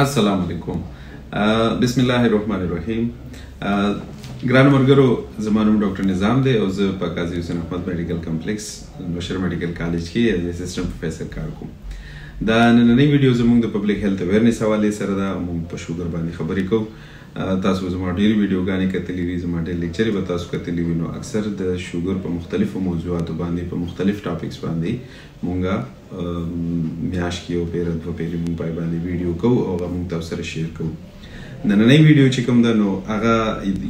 السلام علیکم. بسم الله الرحمن الرحیم. ګرانو ملګرو، زما نوم ډاکټر نظام دی او زه په قاضي حسین احمد میډیکل کمپلیکس بشر میډیکل کالج کې ایز اسسټنټ پروفیسر کار کوم. دا نننۍ ویډیو زموږ د پبلک هیلث اویرنس حوالې سره ده. موږ په شوګر باندې خبرې کوو. تاسو زما ډېرې ویډیوګانې کتلې دي، زما ډېر لیکچرې به تاسو کتلې وي. نو اکثر د شوګر په مختلفو موضوعاتو باندې په مختلف ټاپکس باندې مونږ میاشت کې یو پیره دوه پیرې مونږ پای باندې ویډیو کوو او هغه مونږ تاسو سره شیر کوو. نننۍ ویډیو چې کوم ده نو هغه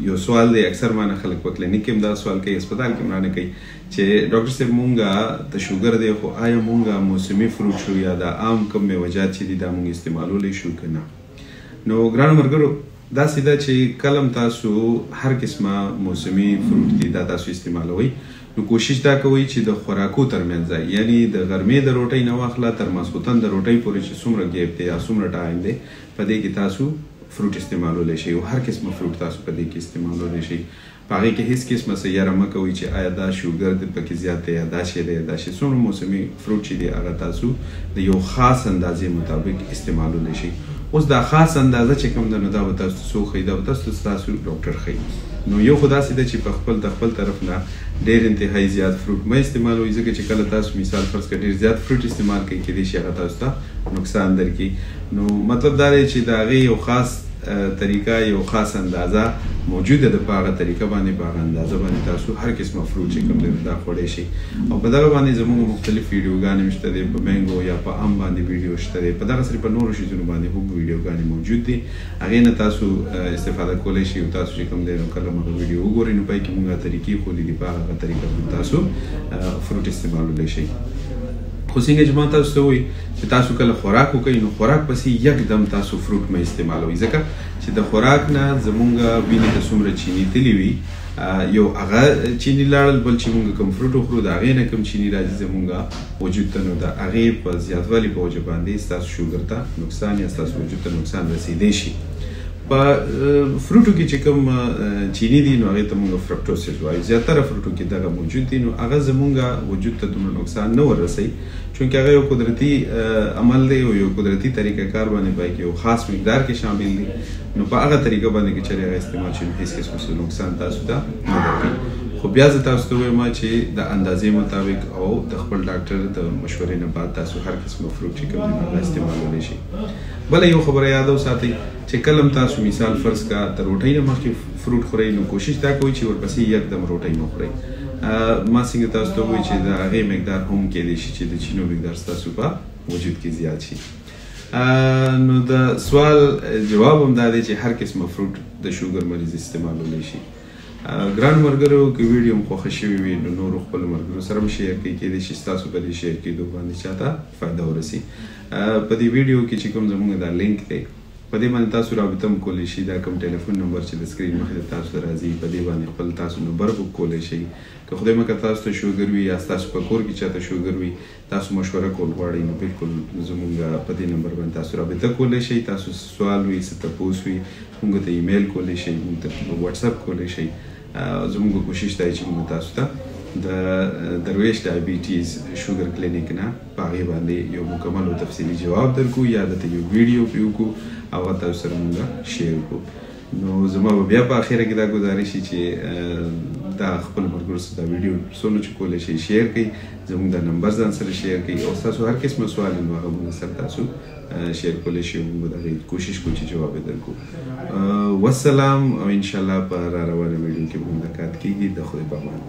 یو سوال دی. اکثر مانه خلک په کلینیک کې هم دا سوال کوي، هسپتال کې هم رانه کوي چې ډاکټر صاحب مونږه د شوګر دی خو آیا مونږه موسمي فروټ شو یا د عام کوم میوجات چې دي دا مونږ استعمالولی شو که نه؟ نو ګرانو ملګرو، داسې ده چې کله تاسو هر قسمه موسمي فروټ دي دا تاسو استعمالوئ، نو کوشش دا کوئ چې د خوراکو ترمنځ یعنی د غرمې د روټۍ نه واخله تر ماسخوتن د روټۍ پورې چې څومره ګیپ دی یا څومره ټایم دی په دې کې تاسو فروټ استعمالولی شئ او هر قسمه فروټ تاسو په دې کې استعمالولی شئ. په هغې کې هېڅ قسمه څه یاره مه کوئ چې آیا دا شوګر د پکې زیات دی یا دا شی دی یا دا شی. څومره موسمي فروټ چې دی هغه تاسو د یو خاص اندازې مطابق استعمالولی شئ. اوس دا خاص اندازه چې کوم ده نو دا به تاسو ته څوک ښیي؟ دا به تاسو ډاکټر ښیي. نو یو خو داسې ده چې په خپل طرف نه ډېر انتهایی زیات فروټ مه استعمالوئ، ځکه چې کله تاسو مثال فرض کړه ډېر زیات فروټ استعمال کوئ کیدای شي هغه تاسو ته نقصان درکړي. نو مطلب دا دی چې د هغې یو خاص طریقه یو خاص اندازه موجوده ده. په هغه طریقه باندې په هغه اندازه باندې تاسو هر قسمه فروټ چې کوم دی دا خوړی شئ. او په دغه باندې زموږ مختلف ویډیوګانې هم شته دي، په مینګو یا په ام باندې ویډیو شته دی، په دغسې په نورو شیزونو باندې هم ویډیوګانې موجود دي. هغې نه تاسو استفاده کولی شئ او تاسو چې کوم دی نو کله مو ویډیو وګورئ نو پای کې مونږ طریقې ښودلي دي، په هغه طریقه باندې تاسو فروټ استعمالولی شئ. خو څنګه چې ما تاسو ته ووایي چې تاسو کله خوراک وکئ نو خوراک پسې یکدم تاسو فروټ مه استعمالوئ، ځکه چې د خوراک نه زمونږ وینې ته څومره چیني تللي وي، یو هغه چیني لاړل، بل چې مونږ کوم فروټ وخورو د هغې نه کوم چیني راځي زمونږ وجود ته، نو د هغې په زیاتوالي په وجه باندې ستاسو شوګر ته نقصان یا ستاسو وجود ته نقصان رسیدی شي. په فروټو کې چې کوم چیني دي نو هغې ته مونږ فرکټوسز وایو. زیاتره فروټو کې دغه موجود دي، نو هغه زمونږ وجود ته دومره نقصان نه ورسوي، چونکې هغه یو قدرتي عمل دی او یو قدرتي طریقه کار باندې پای کې یو خاص مقدار کې شامل دي. نو په هغه طریقه باندې کې چېرې هغه استعمال شي نو هېڅ قسم نقصان تاسو ته نه درکوي. خو بیا زه تاسو ته وایم چې د اندازې مطابق او د خپل ډاکټر د مشورې نه بعد تاسو هر قسمه فروټ چې کوم دی هغه استعمالولی شئ. بله یو خبره یاد وساتئ چې کله هم تاسو مثال فرض کا د روټۍ نه مخکې فروټ خورئ نو کوشش دا کوئ چې ورپسې یکدم روټۍ مه خورئ. ما څنګه تاسو ته ووایي چې د هغې مقدار هم کیدای شي چې د چینو مقدار ستاسو په وجود کې زیات شي. نو د سوال جواب هم دا دی چې هر قسمه فروټ د شوګر مریض استعمالولی شي. ګرانو ملګرو، که ویډیو هم خوښه شوې وي نو نورو خپلو ملګرو سره هم شیر کړئ، کیدای شي ستاسو په دې شیر کېدو باندې چاته فایده ورسي. په دې ویډیو کې چې کوم زموږ دا لینک دی په دې باندې تاسو رابطه هم کولی شئ. دا کوم ټلیفون نمبر چې د سکرین مخې ته تاسو ته راځي په دې باندې خپل تاسو نمبر بک کولی شئ. که خدای مکړه تاسو ته شوګر وي یا ستاسو په کور کې چاته شوګر وي تاسو مشوره کول غواړئ نو بالکل زموږ په دې نمبر باندې تاسو رابطه کولی شئ. تاسو سوال وي څه تپوس وي موږ ته ایمیل کولی شئ، موږ ته واتساپ کولی شئ. زموږ کوشش دی چې موږ تاسو ته د درویش ډایبیټیز شوګر کلینیک نه په هغې باندې یو مکمل او تفصیلي جواب درکو یا دلته یو ویډیو پرې وکړو او هغه تاسو سره موږ شیر کړو. نو زما به بیا په اخره کې دا ګزارش شي چې دا خپل ملګرو سره دا ویډیو څونه چې کولی شئ شیر کړئ، زموږ دا نمبر ځان سره شیر کړئ او ستاسو هر قسمه سوال نو هغه موږ سره تاسو شیر کولی شئ او موږ د هغې کوشش کوو چې جواب یې درکړو. والسلام او انشاءالله په را روانه ویډیو کې به ملاقات کېږي. د خدای په امان.